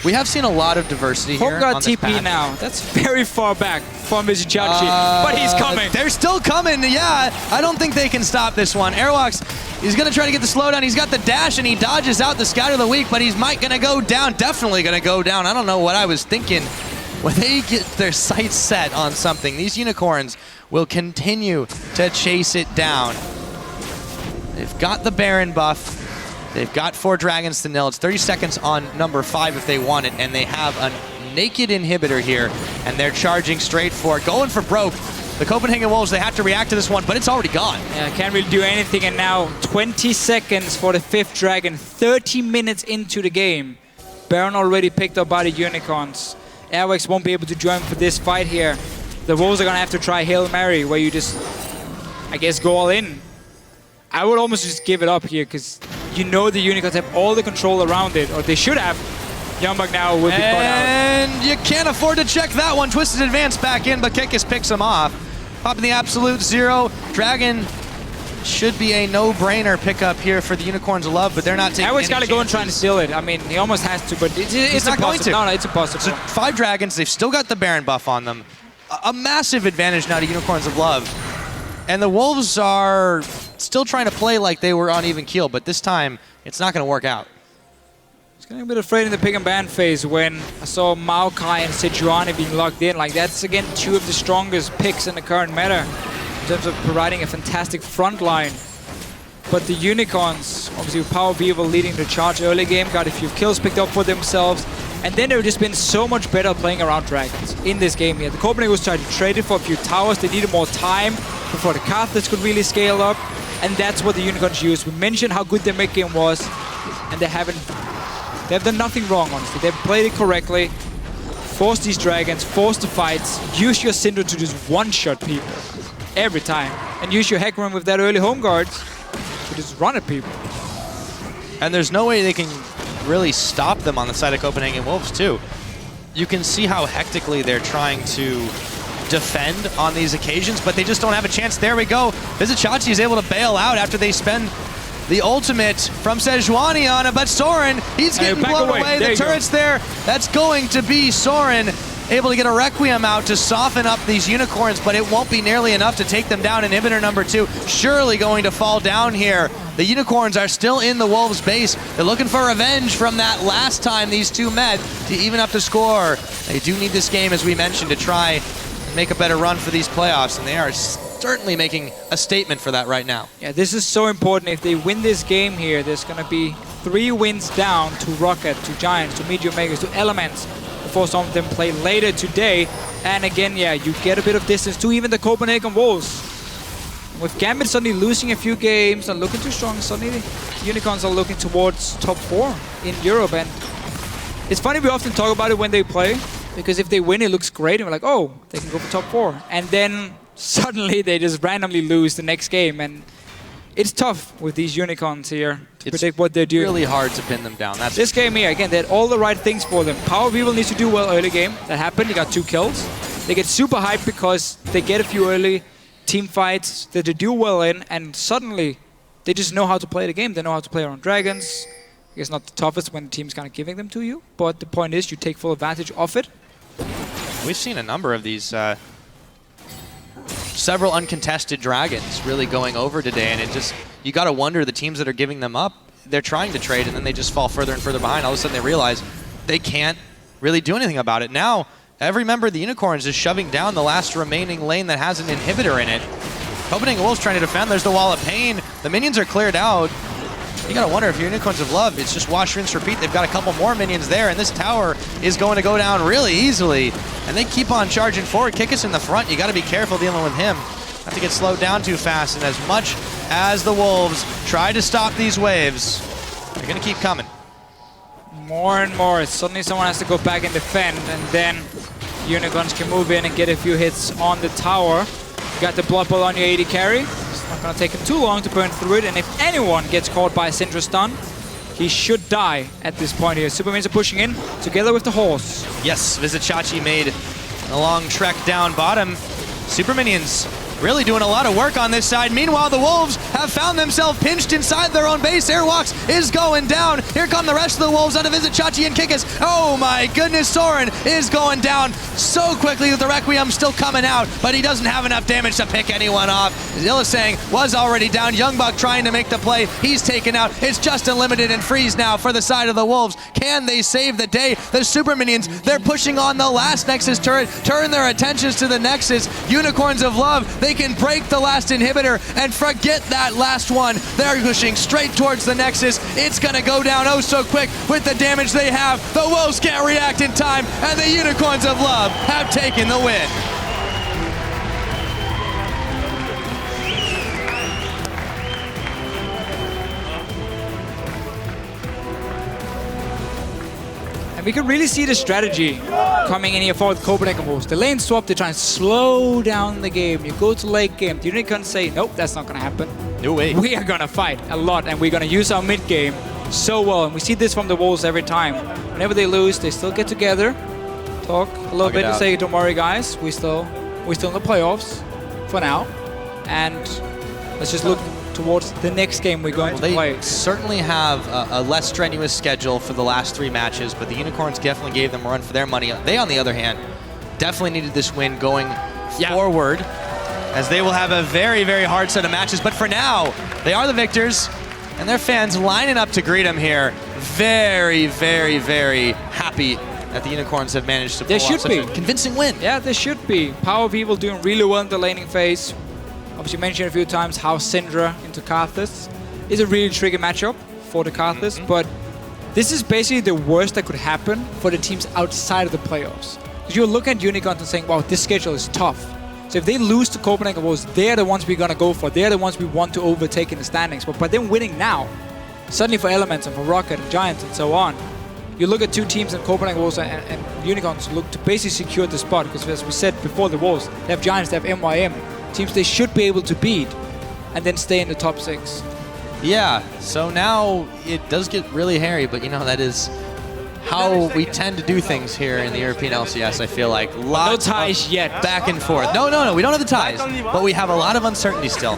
We have seen a lot of diversity here got on this TP patch. now. That's very far back from Vizichachi, but he's coming. They're still coming, yeah. I don't think they can stop this one. Airwalks, he's going to try to get the slowdown. He's got the dash, and he dodges out the Scout of the Week, but he's going to go down. Definitely going to go down. I don't know what I was thinking. When they get their sights set on something, these Unicorns will continue to chase it down. They've got the Baron buff. They've got 4 dragons to nil. It's 30 seconds on number 5 if they want it, and they have a naked inhibitor here, and they're charging straight for it, going for broke. The Copenhagen Wolves, they have to react to this one, but it's already gone. Yeah, can't really do anything, and now 20 seconds for the 5th dragon, 30 minutes into the game. Baron already picked up by the Unicorns. Airwax won't be able to join for this fight here. The Wolves are gonna have to try Hail Mary, where you just, I guess, go all in. I would almost just give it up here, because you know the Unicorns have all the control around it, or they should have. Youngbuck now will be caught out. And you can't afford to check that one. Twisted advance back in, but Kikis picks him off. Popping the absolute 0. Dragon should be a no-brainer pickup here for the Unicorns of Love, but they're not taking Airwax got to go and chances. try and steal it. I mean, he almost has to, but it's not going to. No, it's impossible. So 5 dragons, they've still got the Baron buff on them. A massive advantage now to Unicorns of Love. And the Wolves are still trying to play like they were on even keel, but this time, it's not going to work out. I was getting a bit afraid in the pick and ban phase when I saw Maokai and Sejuani being locked in. Like, that's, again, 2 of the strongest picks in the current meta in terms of providing a fantastic front line But the Unicorns, obviously with Power of Evil leading the charge early game, got a few kills picked up for themselves. And then they've just been so much better playing around Dragons in this game here. The Copenhagen was trying to trade it for a few towers. They needed more time before the Carthage could really scale up. And that's what the Unicorns used. We mentioned how good their mid game was. And they've done nothing wrong, honestly. They've played it correctly. Force these Dragons, force the fights. Use your Syndra to just one-shot people every time. And use your Hecarim with that early home guards to just run at people. And there's no way they can really stop them on the side of Copenhagen Wolves too. You can see how hectically they're trying to defend on these occasions, but they just don't have a chance. There we go. Vizichachi is able to bail out after they spend the ultimate from Sejuani on it, but Soren, he's getting blown away. The turret's there. That's going to be Soren able to get a Requiem out to soften up these Unicorns, but it won't be nearly enough to take them down. Inhibitor number 2 surely going to fall down here. The Unicorns are still in the Wolves' base. They're looking for revenge from that last time these two met to even up the score. They do need this game, as we mentioned, to try and make a better run for these playoffs, and they are certainly making a statement for that right now. Yeah, this is so important. If they win this game here, there's going to be 3 wins down to Rocket, to Giants, to Meteor Makers, to Elements, before some of them play later today. And again, yeah, you get a bit of distance to even the Copenhagen Wolves. With Gambit suddenly losing a few games, not looking too strong, suddenly the Unicorns are looking towards top 4 in Europe. And it's funny, we often talk about it when they play, because if they win, it looks great, and we're like, oh, they can go for top 4. And then suddenly they just randomly lose the next game. And it's tough with these Unicorns here to predict what they're doing. It's really hard to pin them down. That's this game here, again, they had all the right things for them. Power of Evil needs to do well early game. That happened. They got 2 kills. They get super hyped because they get a few early team fights that they do well in, and suddenly they just know how to play the game. They know how to play around Dragons. I guess not the toughest when the team's kind of giving them to you, but the point is you take full advantage of it. We've seen a number of these several uncontested Dragons really going over today, and it just, you got to wonder the teams that are giving them up, they're trying to trade and then they just fall further and further behind. All of a sudden they realize they can't really do anything about it. Now, every member of the Unicorns is shoving down the last remaining lane that has an inhibitor in it. Copenhagen Wolves trying to defend. There's the Wall of Pain. The minions are cleared out. You gotta wonder if your Unicorns of Love, it's just wash, rinse, repeat. They've got a couple more minions there, and this tower is going to go down really easily. And they keep on charging forward. Kickus in the front. You gotta be careful dealing with him. Not to get slowed down too fast. And as much as the Wolves try to stop these waves, they're gonna keep coming. More and more. Suddenly someone has to go back and defend, and then Unicorns can move in and get a few hits on the tower. You got the Blood Bowl on your AD carry. It's not going to take him too long to burn through it, and if anyone gets caught by a Syndra stun, he should die at this point here. Supermans are pushing in together with the horse. Yes, Vizichachi made a long trek down bottom. Super Minions really doing a lot of work on this side. Meanwhile, the Wolves have found themselves pinched inside their own base. Airwalks is going down. Here come the rest of the Wolves onto Vizichachi and Kickus. Oh my goodness, Soren is going down so quickly with the Requiem still coming out, but he doesn't have enough damage to pick anyone off. Illisang was already down. Youngbuck trying to make the play. He's taken out. It's just Unlimited and Freeze now for the side of the Wolves. Can they save the day? The Super Minions, they're pushing on the last Nexus turret. Turn their attentions to the Nexus. Unicorns of Love, they can break the last inhibitor and forget that last one. They're pushing straight towards the Nexus. It's gonna go down oh so quick with the damage they have. The Wolves can't react in time, and the Unicorns of Love have taken the win. We can really see the strategy coming in here for the Copenhagen Wolves. The lane swap, they try and slow down the game. You go to late game, the Unicorns say, nope, that's not gonna happen. No way. We are gonna fight a lot, and we're gonna use our mid game so well. And we see this from the Wolves every time. Whenever they lose, they still get together, talk a little bit and say, don't worry guys, we're still in the playoffs for now. And let's just look towards the next game we're going to play. They certainly have a less strenuous schedule for the last 3 matches, but the Unicorns definitely gave them a run for their money. They, on the other hand, definitely needed this win going forward, as they will have a very, very hard set of matches. But for now, they are the victors, and their fans lining up to greet them here. Very, very, very happy that the Unicorns have managed to pull off such a convincing win. Yeah, they should be. Power of Evil doing really well in the laning phase. Obviously mentioned a few times how Syndra into Karthus is a really tricky matchup for the Carthus, but this is basically the worst that could happen for the teams outside of the playoffs. Because you're looking at Unicorns and saying, wow, this schedule is tough. So if they lose to Copenhagen Wolves, they're the ones we're going to go for. They're the ones we want to overtake in the standings. But by them winning now, suddenly for Elements and for Rocket and Giants and so on, you look at two teams in Copenhagen Wolves and Unicorns look to basically secure the spot. Because as we said before the Wolves, they have Giants, they have MYM. Teams they should be able to beat and then stay in the top 6. Yeah, so now it does get really hairy, but you know, that is how we tend to do things here in the European LCS, I feel like. No ties yet. Back and forth. No, we don't have the ties, but we have a lot of uncertainty still.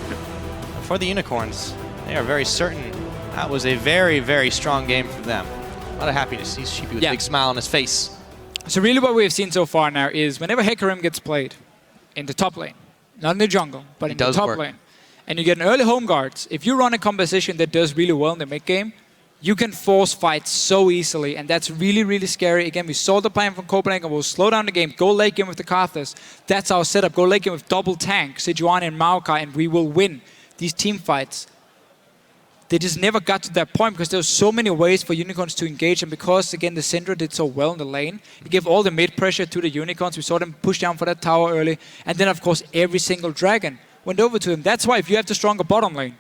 For the Unicorns, they are very certain that was a very, very strong game for them. A lot of happiness. He's Sheepy with a big smile on his face. So really what we've seen so far now is whenever Hecarim gets played in the top lane, not in the jungle, but in the top lane, and you get an early home guards, if you run a composition that does really well in the mid game, you can force fights so easily, and that's really, really scary. Again, we saw the plan from Copenhagen. We'll slow down the game, go late game with the Carthus. That's our setup. Go late game with double tank, Sejuani and Maokai, and we will win these team fights. They just never got to that point because there were so many ways for Unicorns to engage, and because, again, the Syndra did so well in the lane, it gave all the mid pressure to the Unicorns. We saw them push down for that tower early, and then, of course, every single dragon went over to him. That's why if you have the stronger bottom lane,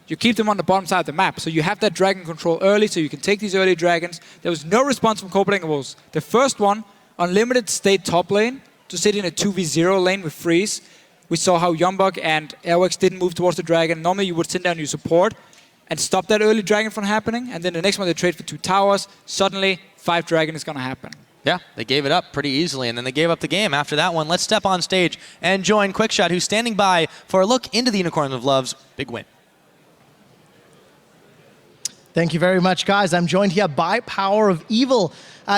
you keep them on the bottom side of the map. So you have that dragon control early, so you can take these early dragons. There was no response from Copenhagen Wolves. The first one, Unlimited stayed top lane to sit in a 2v0 lane with Freeze. We saw how Yombok and Airwax didn't move towards the dragon. Normally you would sit down, you support, and stop that early dragon from happening. And then the next one they trade for 2 towers. Suddenly, 5 dragon is going to happen. Yeah, they gave it up pretty easily, and then they gave up the game after that one. Let's step on stage and join Quickshot, who's standing by for a look into the Unicorn of Love's big win. Thank you very much, guys. I'm joined here by Power of Evil.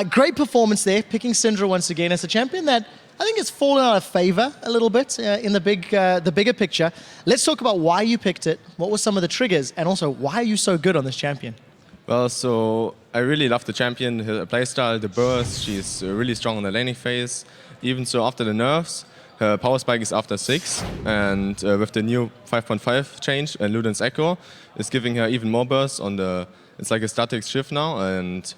Great performance there, picking Syndra once again as a champion that I think has fallen out of favor a little bit in the bigger picture. Let's talk about why you picked it, what were some of the triggers, and also why are you so good on this champion? Well, so I really love the champion, her playstyle, the burst. She's really strong on the laning phase. Even so, after the nerfs, her power spike is after 6, and with the new 5.5 change and Luden's Echo, is giving her even more burst on the. It's like a static shift now, and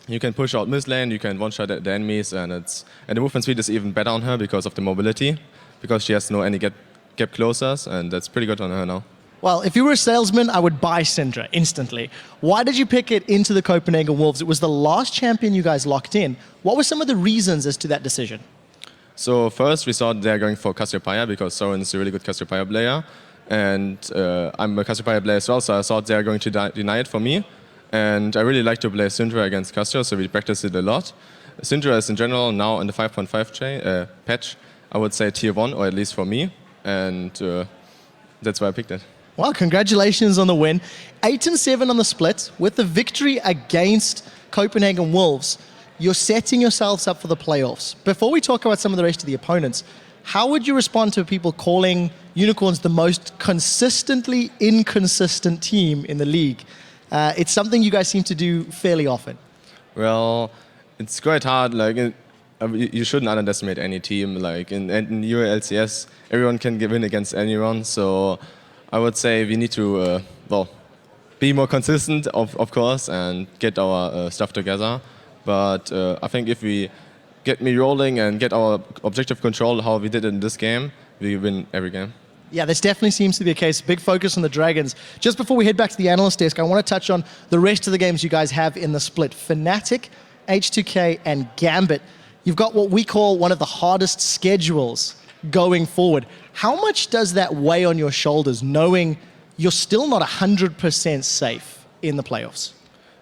you can push out mid lane, you can one-shot the enemies, and the movement speed is even better on her because of the mobility, because she has no any gap closers, and that's pretty good on her now. Well, if you were a salesman, I would buy Syndra instantly. Why did you pick it into the Copenhagen Wolves? It was the last champion you guys locked in. What were some of the reasons as to that decision? So first we thought they're going for Cassiopeia because Soren is a really good Cassiopeia player. And I'm a Cassiopeia player as well, so I thought they are going to deny it for me. And I really like to play Syndra against Cassio, so we practice it a lot. Syndra is in general now in the 5.5 patch, I would say tier 1, or at least for me. And that's why I picked it. Well, congratulations on the win. 8-7 on the split. With the victory against Copenhagen Wolves, you're setting yourselves up for the playoffs. Before we talk about some of the rest of the opponents, how would you respond to people calling Unicorns the most consistently inconsistent team in the league? It's something you guys seem to do fairly often. Well, it's quite hard. Like you shouldn't underestimate any team. Like in UOL LCS, everyone can win against anyone. So I would say we need to be more consistent, of course, and get our stuff together. But I think if we get me rolling and get our objective control, how we did it in this game, we win every game. Yeah, this definitely seems to be a case. Big focus on the Dragons. Just before we head back to the analyst desk, I want to touch on the rest of the games you guys have in the split. Fnatic, H2K, and Gambit. You've got what we call one of the hardest schedules going forward. How much does that weigh on your shoulders, knowing you're still not 100% safe in the playoffs?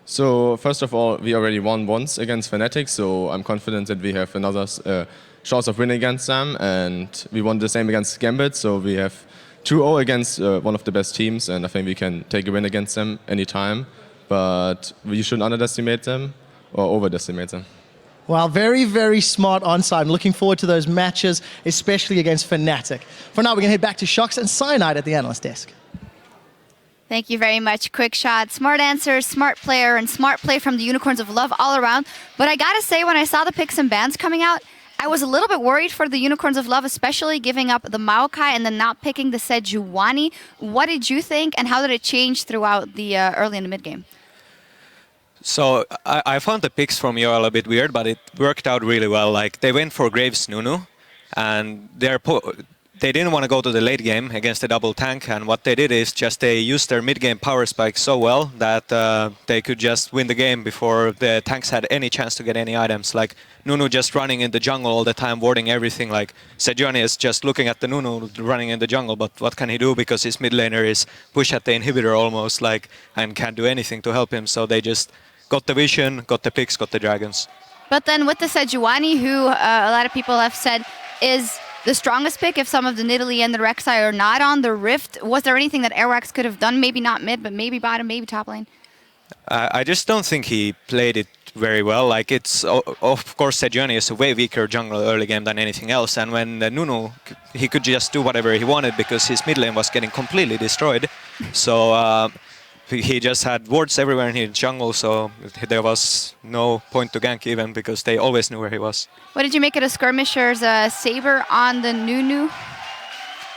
So first of all, we already won once against Fnatic, so I'm confident that we have another chance of winning against them, and we won the same against Gambit, so we have 2-0 against one of the best teams, and I think we can take a win against them anytime, but we shouldn't underestimate them or overestimate them. Well, very, very smart onside. I'm looking forward to those matches, especially against Fnatic. For now, we're going to head back to Shox and Cyanide at the analyst desk. Thank you very much. Quick shot, smart answers, smart player, and smart play from the Unicorns of Love all around. But I gotta say, when I saw the picks and bans coming out, I was a little bit worried for the Unicorns of Love, especially giving up the Maokai and then not picking the Sejuani. What did you think, and how did it change throughout the early and the mid game? So I found the picks from UOL a bit weird, but it worked out really well. Like they went for Graves Nunu, and they didn't want to go to the late game against the double tank. And what they did is just they used their mid game power spike so well that they could just win the game before the tanks had any chance to get any items. Like Nunu just running in the jungle all the time, warding everything. Like Sejuani is just looking at the Nunu running in the jungle, but what can he do because his mid laner is push at the inhibitor almost, like, and can't do anything to help him. So they just got the vision, got the picks, got the dragons. But then with the Sejuani, who a lot of people have said is the strongest pick if some of the Nidalee and the Rek'Sai are not on the Rift, was there anything that Airwax could have done? Maybe not mid, but maybe bottom, maybe top lane? I just don't think he played it very well. Like it's, of course, Sejuani is a way weaker jungle early game than anything else. And when Nunu, he could just do whatever he wanted because his mid lane was getting completely destroyed. So he just had wards everywhere in his jungle, so there was no point to gank even because they always knew where he was. What did you make of a skirmisher's Saber on the Nunu?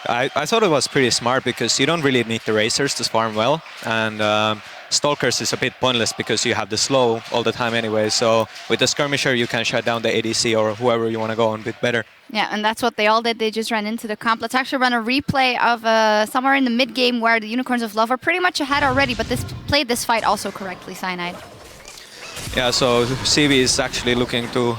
I thought it was pretty smart because you don't really need the racers to farm well, and Stalkers is a bit pointless because you have the slow all the time anyway, so with the skirmisher you can shut down the ADC or whoever you want to go on a bit better. Yeah, and that's what they all did. They just ran into the comp. Let's actually run a replay of somewhere in the mid game where the Unicorns of Love are pretty much ahead already, but played this fight also correctly, Cyanide. Yeah, so CV is actually looking to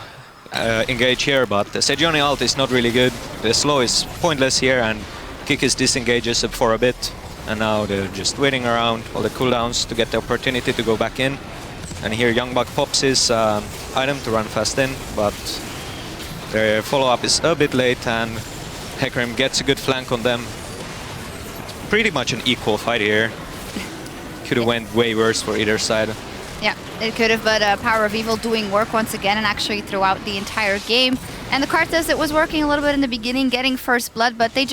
engage here, but the Sejuani ult is not really good. The slow is pointless here, and Kikis disengages for a bit. And now they're just waiting around all the cooldowns to get the opportunity to go back in. And here Youngbug pops his item to run fast in, but their follow-up is a bit late, and Hecarim gets a good flank on them. It's pretty much an equal fight here. Could have went way worse for either side. Yeah, it could have, but Power of Evil doing work once again and actually throughout the entire game. And the card says it was working a little bit in the beginning, getting first blood, but they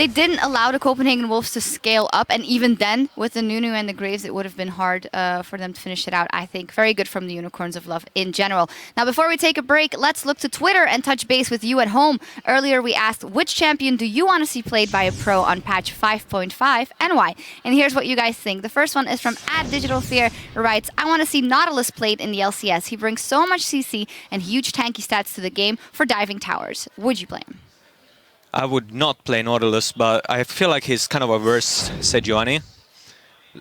didn't allow the Copenhagen Wolves to scale up, and even then, with the Nunu and the Graves, it would have been hard for them to finish it out, I think. Very good from the Unicorns of Love in general. Now, before we take a break, let's look to Twitter and touch base with you at home. Earlier, we asked, which champion do you want to see played by a pro on patch 5.5 and why? And here's what you guys think. The first one is from @DigitalFear, who writes, I want to see Nautilus played in the LCS. He brings so much CC and huge tanky stats to the game for diving towers. Would you play him? I would not play Nautilus, but I feel like he's kind of a worse Sejuani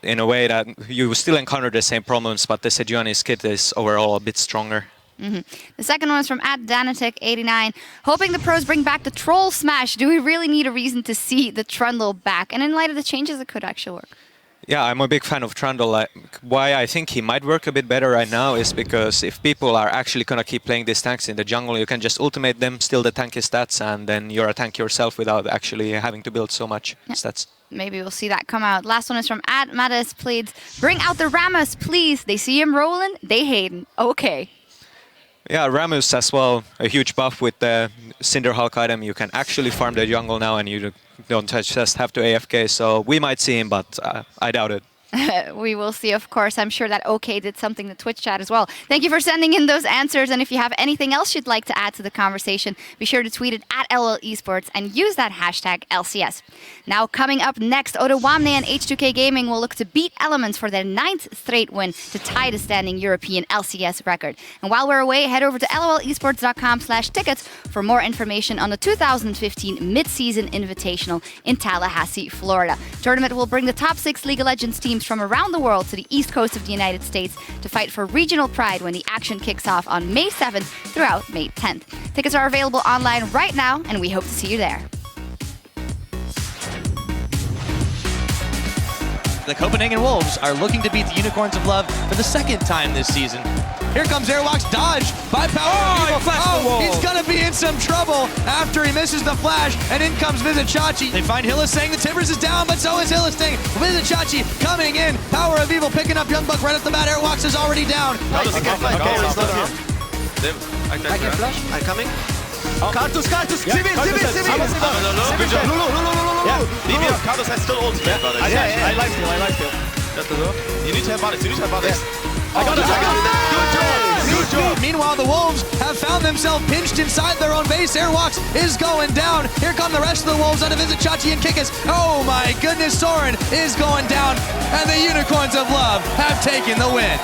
in a way that you still encounter the same problems, but the Sejuani's kit is overall a bit stronger. The second one is from @Danatic89. Hoping the pros bring back the Troll Smash. Do we really need a reason to see the Trundle back? And in light of the changes, it could actually work. Yeah, I'm a big fan of Trundle. Why I think he might work a bit better right now is because if people are actually going to keep playing these tanks in the jungle, you can just ultimate them, steal the tanky stats, and then you're a tank yourself without actually having to build so much stats. Maybe we'll see that come out. Last one is from @Mattis. Please bring out the Rammus, please. They see him rolling, they hate him. Okay. Yeah, Rammus as well, a huge buff with the Cinderhulk item. You can actually farm the jungle now and you don't just have to AFK, so we might see him, but I doubt it. We will see, of course. I'm sure that OK did something to Twitch chat as well. Thank you for sending in those answers. And if you have anything else you'd like to add to the conversation, be sure to tweet it @LOL Esports and use that hashtag LCS. Now, coming up next, Oda Wamne and H2K Gaming will look to beat Elements for their 9th straight win to tie the standing European LCS record. And while we're away, head over to lolesports.com/tickets for more information on the 2015 Mid-Season Invitational in Tallahassee, Florida. Tournament will bring the top 6 League of Legends teams from around the world to the east coast of the United States to fight for regional pride when the action kicks off on May 7th throughout May 10th. Tickets are available online right now, and we hope to see you there. The Copenhagen Wolves are looking to beat the Unicorns of Love for the 2nd time this season. Here comes Airwalk's dodge by Power. He's gonna be in some trouble after he misses the flash, and in comes Vizichachi. They find Hylissang. The Timbers is down, but so is Hylissang. Vizichachi coming in. Power of Evil picking up Youngbug right off the bat. Airwalks is already down. Okay, I can flash. I'm coming. Kartus, Sivir. Yeah. Kartus has still ult. I like him. You need to have bodies. I got it. Good job. Good job. Meanwhile, the Wolves have found themselves pinched inside their own base. Airwalks is going down. Here come the rest of the Wolves under visit Chachi and Kikis. Oh my goodness, Soren is going down, and the Unicorns of Love have taken the win.